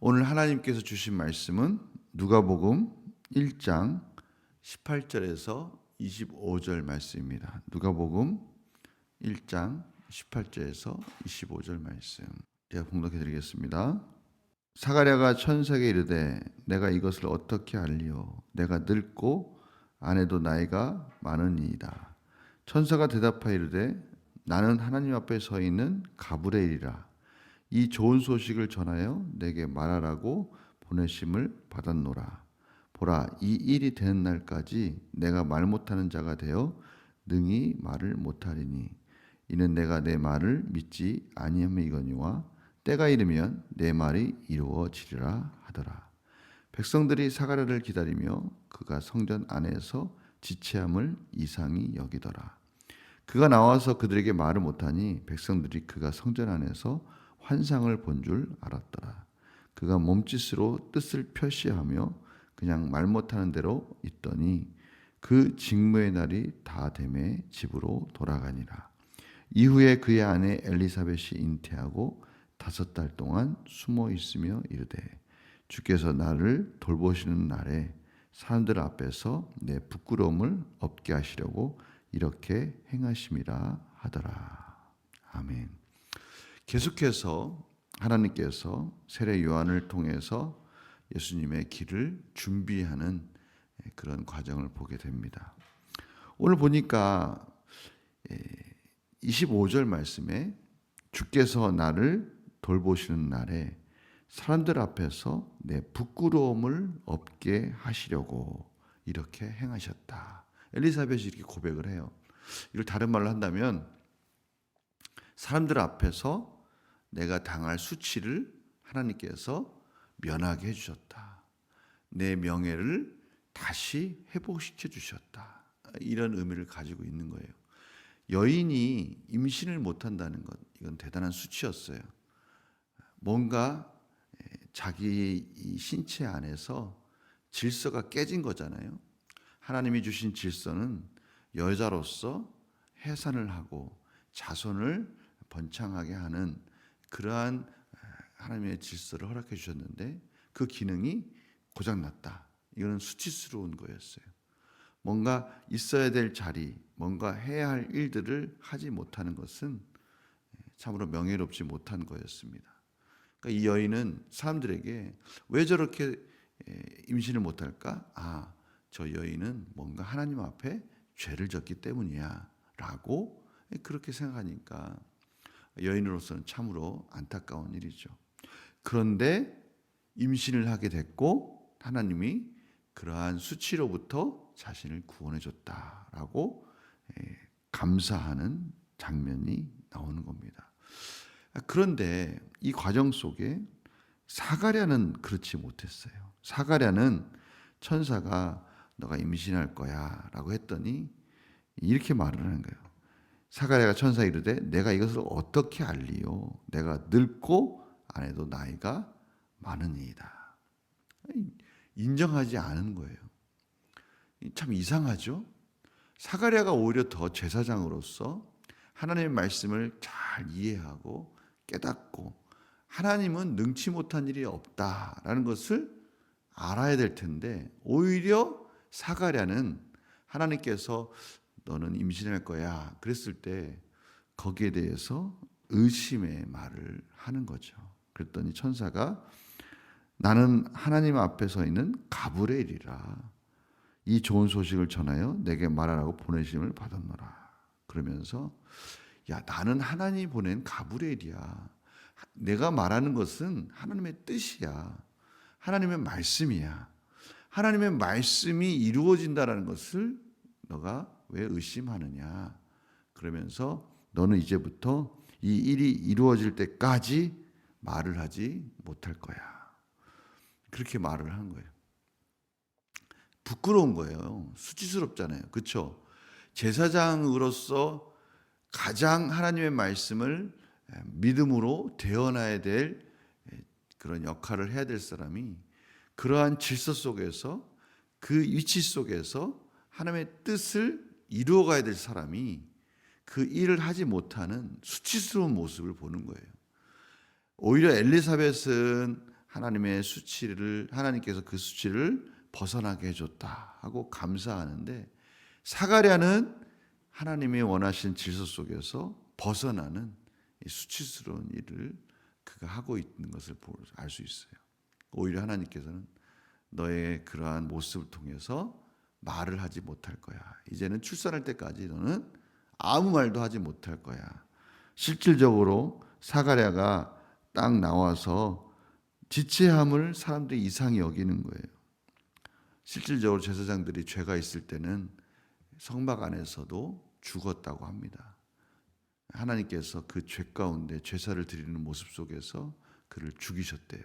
오늘 하나님께서 주신 말씀은 누가복음 1장 18절에서 25절 말씀입니다. 누가복음 1장 18절에서 25절 말씀. 제가 봉독해 드리겠습니다. 사가랴가 천사에게 이르되 내가 이것을 어떻게 알리오? 내가 늙고 아내도 나이가 많으니이다. 천사가 대답하여 이르되 나는 하나님 앞에 서 있는 가브리엘이라. 이 좋은 소식을 전하여 내게 말하라고 보내심을 받았노라. 보라, 이 일이 되는 날까지 내가 말 못하는 자가 되어 능히 말을 못하리니 이는 내가 내 말을 믿지 아니함이거니와 때가 이르면 내 말이 이루어지리라 하더라. 백성들이 사가랴를 기다리며 그가 성전 안에서 지체함을 이상히 여기더라. 그가 나와서 그들에게 말을 못하니 백성들이 그가 성전 안에서 환상을 본 줄 알았더라. 그가 몸짓으로 뜻을 표시하며 그냥 말 못하는 대로 있더니 그 직무의 날이 다 되매 집으로 돌아가니라. 이후에 그의 아내 엘리사벳이 잉태하고 5달 동안 숨어 있으며 이르되 주께서 나를 돌보시는 날에 사람들 앞에서 내 부끄러움을 없게 하시려고 이렇게 행하심이라 하더라. 아멘. 계속해서 하나님께서 세례 요한을 통해서 예수님의 길을 준비하는 그런 과정을 보게 됩니다. 오늘 보니까 25절 말씀에 주께서 나를 돌보시는 날에 사람들 앞에서 내 부끄러움을 없게 하시려고 이렇게 행하셨다. 엘리사벳이 이렇게 고백을 해요. 이걸 다른 말로 한다면 사람들 앞에서 내가 당할 수치를 하나님께서 면하게 해주셨다. 내 명예를 다시 회복시켜 주셨다. 이런 의미를 가지고 있는 거예요. 여인이 임신을 못한다는 것, 이건 대단한 수치였어요. 뭔가 자기 신체 안에서 질서가 깨진 거잖아요. 하나님이 주신 질서는 여자로서 해산을 하고 자손을 번창하게 하는 그러한 하나님의 질서를 허락해 주셨는데 그 기능이 고장났다. 이거는 수치스러운 거였어요. 뭔가 있어야 될 자리, 뭔가 해야 할 일들을 하지 못하는 것은 참으로 명예롭지 못한 거였습니다. 그러니까 이 여인은 사람들에게 왜 저렇게 임신을 못할까? 저 여인은 뭔가 하나님 앞에 죄를 졌기 때문이야 라고 그렇게 생각하니까 여인으로서는 참으로 안타까운 일이죠. 그런데 임신을 하게 됐고 하나님이 그러한 수치로부터 자신을 구원해 줬다라고 감사하는 장면이 나오는 겁니다. 그런데 이 과정 속에 사가랴는 그렇지 못했어요. 사가랴는 천사가 너가 임신할 거야 라고 했더니 이렇게 말을 하는 거예요. 사가랴가 천사에 이르되 내가 이것을 어떻게 알리요? 내가 늙고 아내도 나이가 많으니이다. 인정하지 않은 거예요. 참 이상하죠? 사가랴가 오히려 더 제사장으로서 하나님의 말씀을 잘 이해하고 깨닫고 하나님은 능치 못한 일이 없다라는 것을 알아야 될 텐데 오히려 사가랴는 하나님께서 너는 임신할 거야 그랬을 때 거기에 대해서 의심의 말을 하는 거죠. 그랬더니 천사가 나는 하나님 앞에 서 있는 가브리엘이라. 이 좋은 소식을 전하여 내게 말하라고 보내심을 받았노라. 그러면서 야 나는 하나님이 보낸 가브리엘이야. 내가 말하는 것은 하나님의 뜻이야. 하나님의 말씀이야. 하나님의 말씀이 이루어진다는 것을 너가 왜 의심하느냐. 그러면서 너는 이제부터 이 일이 이루어질 때까지 말을 하지 못할 거야. 그렇게 말을 한 거예요. 부끄러운 거예요. 수치스럽잖아요. 그렇죠? 제사장으로서 가장 하나님의 말씀을 믿음으로 대언해야 될 그런 역할을 해야 될 사람이 그러한 질서 속에서 그 위치 속에서 하나님의 뜻을 이루어가야 될 사람이 그 일을 하지 못하는 수치스러운 모습을 보는 거예요. 오히려 엘리사벳은 하나님의 수치를 하나님께서 그 수치를 벗어나게 해줬다 하고 감사하는데 사가랴는 하나님이 원하신 질서 속에서 벗어나는 이 수치스러운 일을 그가 하고 있는 것을 알 수 있어요. 오히려 하나님께서는 너의 그러한 모습을 통해서 말을 하지 못할 거야. 이제는 출산할 때까지 너는 아무 말도 하지 못할 거야. 실질적으로 사가랴가 딱 나와서 지체함을 사람들이 이상히 여기는 거예요. 실질적으로 제사장들이 죄가 있을 때는 성막 안에서도 죽었다고 합니다. 하나님께서 그 죄 가운데 제사를 드리는 모습 속에서 그를 죽이셨대요.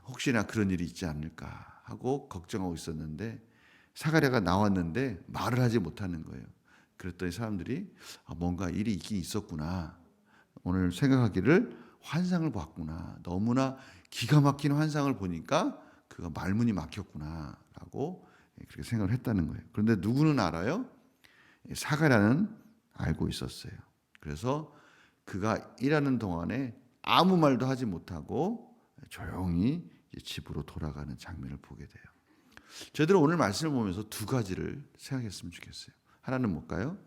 혹시나 그런 일이 있지 않을까 하고 걱정하고 있었는데 사가랴가 나왔는데 말을 하지 못하는 거예요. 그랬더니 사람들이 뭔가 일이 있긴 있었구나. 오늘 생각하기를 환상을 봤구나. 너무나 기가 막힌 환상을 보니까 그가 말문이 막혔구나 라고 그렇게 생각을 했다는 거예요. 그런데 누구는 알아요? 사가랴는 알고 있었어요. 그래서 그가 일하는 동안에 아무 말도 하지 못하고 조용히 집으로 돌아가는 장면을 보게 돼요. 저희들은 오늘 말씀을 보면서 두 가지를 생각했으면 좋겠어요. 하나는 뭘까요?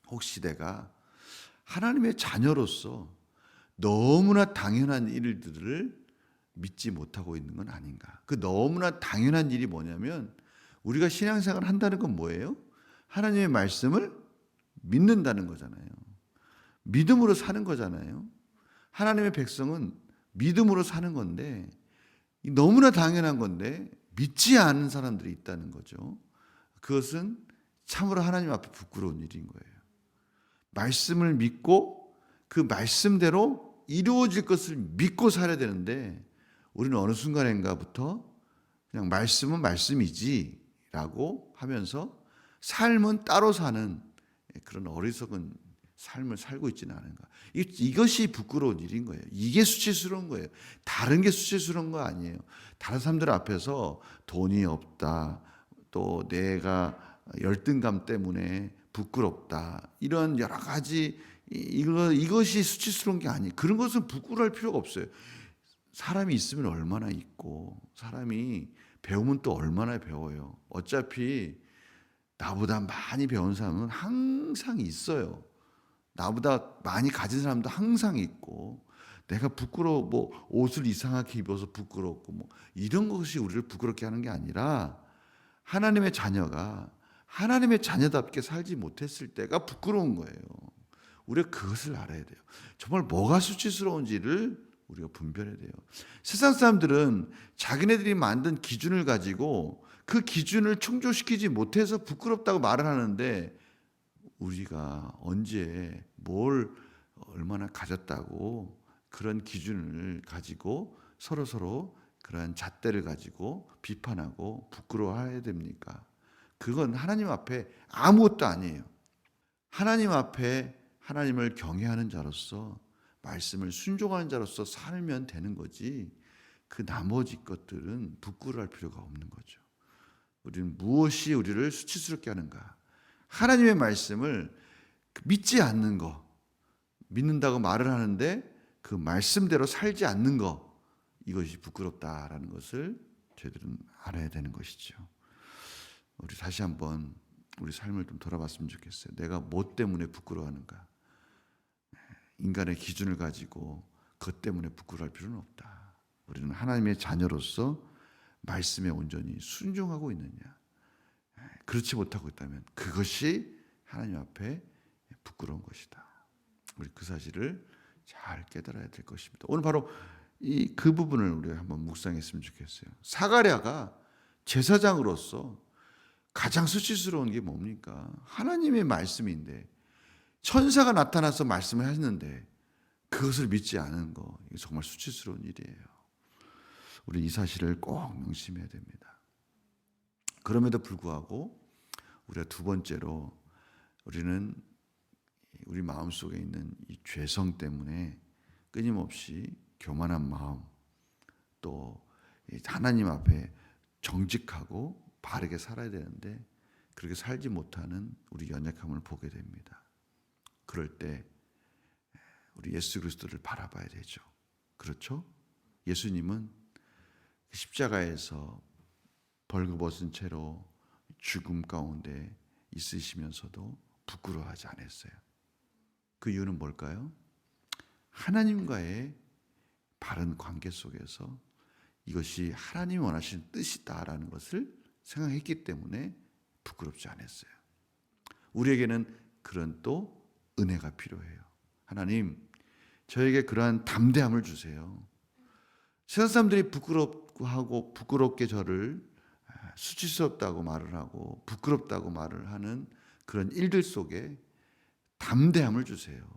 혹시 내가 하나님의 자녀로서 너무나 당연한 일들을 믿지 못하고 있는 건 아닌가? 그 너무나 당연한 일이 뭐냐면 우리가 신앙생활을 한다는 건 뭐예요? 하나님의 말씀을 믿는다는 거잖아요. 믿음으로 사는 거잖아요. 하나님의 백성은 믿음으로 사는 건데 너무나 당연한 건데 믿지 않은 사람들이 있다는 거죠. 그것은 참으로 하나님 앞에 부끄러운 일인 거예요. 말씀을 믿고 그 말씀대로 이루어질 것을 믿고 살아야 되는데 우리는 어느 순간인가부터 그냥 말씀은 말씀이지 라고 하면서 삶은 따로 사는 그런 어리석은 삶을 살고 있지는 않은가. 이것이 부끄러운 일인 거예요. 이게 수치스러운 거예요. 다른 게 수치스러운 거 아니에요. 다른 사람들 앞에서 돈이 없다, 또 내가 열등감 때문에 부끄럽다, 이런 여러 가지 이것이 수치스러운 게 아니에요. 그런 것은 부끄러울 필요가 없어요. 사람이 있으면 얼마나 있고 사람이 배우면 또 얼마나 배워요. 어차피 나보다 많이 배운 사람은 항상 있어요. 나보다 많이 가진 사람도 항상 있고 내가 부끄러워 옷을 이상하게 입어서 부끄럽고 이런 것이 우리를 부끄럽게 하는 게 아니라 하나님의 자녀가 하나님의 자녀답게 살지 못했을 때가 부끄러운 거예요. 우리가 그것을 알아야 돼요. 정말 뭐가 수치스러운지를 우리가 분별해야 돼요. 세상 사람들은 자기네들이 만든 기준을 가지고 그 기준을 충족시키지 못해서 부끄럽다고 말을 하는데 우리가 언제 뭘 얼마나 가졌다고 그런 기준을 가지고 서로 그러한 잣대를 가지고 비판하고 부끄러워해야 됩니까? 그건 하나님 앞에 아무것도 아니에요. 하나님 앞에 하나님을 경외하는 자로서 말씀을 순종하는 자로서 살면 되는 거지 그 나머지 것들은 부끄러워할 필요가 없는 거죠. 우리는 무엇이 우리를 수치스럽게 하는가? 하나님의 말씀을 믿지 않는 거, 믿는다고 말을 하는데 그 말씀대로 살지 않는 거, 이것이 부끄럽다라는 것을 저희들은 알아야 되는 것이죠. 우리 다시 한번 우리 삶을 좀 돌아봤으면 좋겠어요. 내가 뭐 때문에 부끄러워하는가? 인간의 기준을 가지고 그것 때문에 부끄러워할 필요는 없다. 우리는 하나님의 자녀로서 말씀에 온전히 순종하고 있느냐? 그렇지 못하고 있다면 그것이 하나님 앞에 부끄러운 것이다. 우리 그 사실을 잘 깨달아야 될 것입니다. 오늘 바로 그 부분을 우리가 한번 묵상했으면 좋겠어요. 사가랴가 제사장으로서 가장 수치스러운 게 뭡니까? 하나님의 말씀인데 천사가 나타나서 말씀을 하셨는데 그것을 믿지 않은 거, 이게 정말 수치스러운 일이에요. 우리 이 사실을 꼭 명심해야 됩니다. 그럼에도 불구하고 우리가 두 번째로 우리는 우리 마음속에 있는 이 죄성 때문에 끊임없이 교만한 마음, 또 하나님 앞에 정직하고 바르게 살아야 되는데 그렇게 살지 못하는 우리 연약함을 보게 됩니다. 그럴 때 우리 예수 그리스도를 바라봐야 되죠. 그렇죠? 예수님은 십자가에서 벌거벗은 채로 죽음 가운데 있으시면서도 부끄러워하지 않았어요. 그 이유는 뭘까요? 하나님과의 바른 관계 속에서 이것이 하나님이 원하시는 뜻이다라는 것을 생각했기 때문에 부끄럽지 않았어요. 우리에게는 그런 또 은혜가 필요해요. 하나님, 저에게 그러한 담대함을 주세요. 세상 사람들이 부끄럽고 부끄럽게 저를 수치스럽다고 말을 하고 부끄럽다고 말을 하는 그런 일들 속에 담대함을 주세요.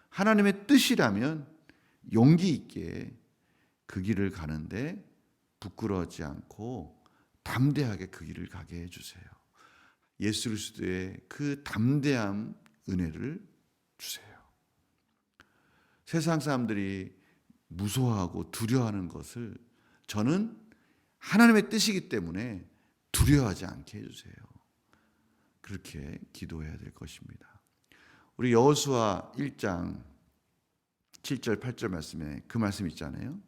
하나님의 뜻이라면 용기 있게 그 길을 가는데 부끄러워하지 않고 담대하게 그 길을 가게 해주세요. 예수 그리스도의 그 담대함 은혜를 주세요. 세상 사람들이 무서워하고 두려워하는 것을 저는 하나님의 뜻이기 때문에 두려워하지 않게 해주세요. 그렇게 기도해야 될 것입니다. 우리 여호수아 1장 7절 8절 말씀에 그 말씀 있잖아요.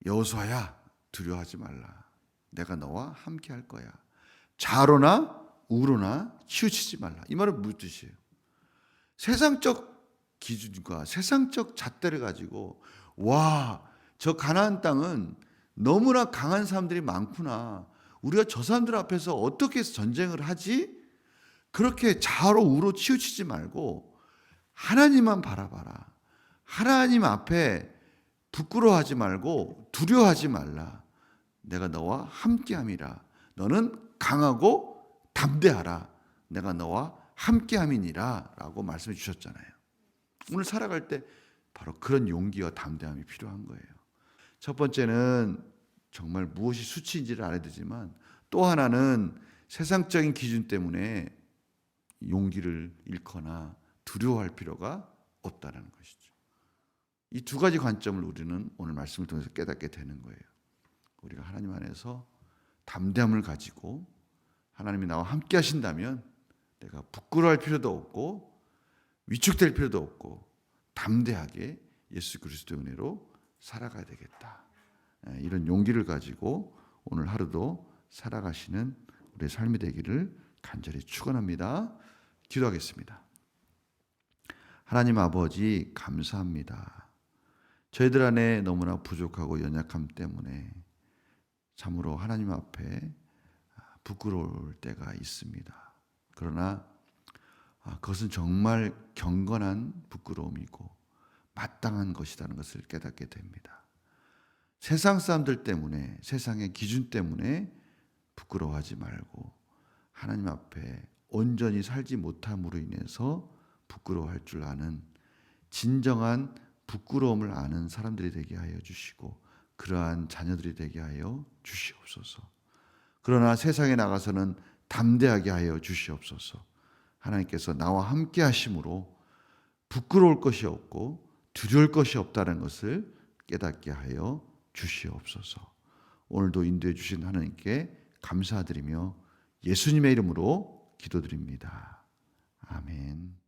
여호수아야, 두려워하지 말라. 내가 너와 함께 할 거야. 좌로나 우로나 치우치지 말라. 이 말은 무슨 뜻이에요? 세상적 기준과 세상적 잣대를 가지고 저 가나안 땅은 너무나 강한 사람들이 많구나. 우리가 저 사람들 앞에서 어떻게 해서 전쟁을 하지? 그렇게 좌로 우로 치우치지 말고 하나님만 바라봐라. 하나님 앞에 부끄러워하지 말고 두려워하지 말라. 내가 너와 함께함이라. 너는 강하고 담대하라. 내가 너와 함께함이니라 라고 말씀해 주셨잖아요. 오늘 살아갈 때 바로 그런 용기와 담대함이 필요한 거예요. 첫 번째는 정말 무엇이 수치인지를 알아야 되지만 또 하나는 세상적인 기준 때문에 용기를 잃거나 두려워할 필요가 없다는 것이죠. 이 두 가지 관점을 우리는 오늘 말씀을 통해서 깨닫게 되는 거예요. 우리가 하나님 안에서 담대함을 가지고 하나님이 나와 함께 하신다면 내가 부끄러워할 필요도 없고 위축될 필요도 없고 담대하게 예수 그리스도의 은혜로 살아가야 되겠다. 이런 용기를 가지고 오늘 하루도 살아가시는 우리의 삶이 되기를 간절히 축원합니다. 기도하겠습니다. 하나님 아버지, 감사합니다. 저희들 안에 너무나 부족하고 연약함 때문에 참으로 하나님 앞에 부끄러울 때가 있습니다. 그러나 그것은 정말 경건한 부끄러움이고 마땅한 것이라는 것을 깨닫게 됩니다. 세상 사람들 때문에, 세상의 기준 때문에 부끄러워하지 말고 하나님 앞에 온전히 살지 못함으로 인해서 부끄러워할 줄 아는 진정한 부끄러움을 아는 사람들이 되게 하여 주시고 그러한 자녀들이 되게 하여 주시옵소서. 그러나 세상에 나가서는 담대하게 하여 주시옵소서. 하나님께서 나와 함께 하심으로 부끄러울 것이 없고 두려울 것이 없다는 것을 깨닫게 하여 주시옵소서. 오늘도 인도해 주신 하나님께 감사드리며 예수님의 이름으로 기도드립니다. 아멘.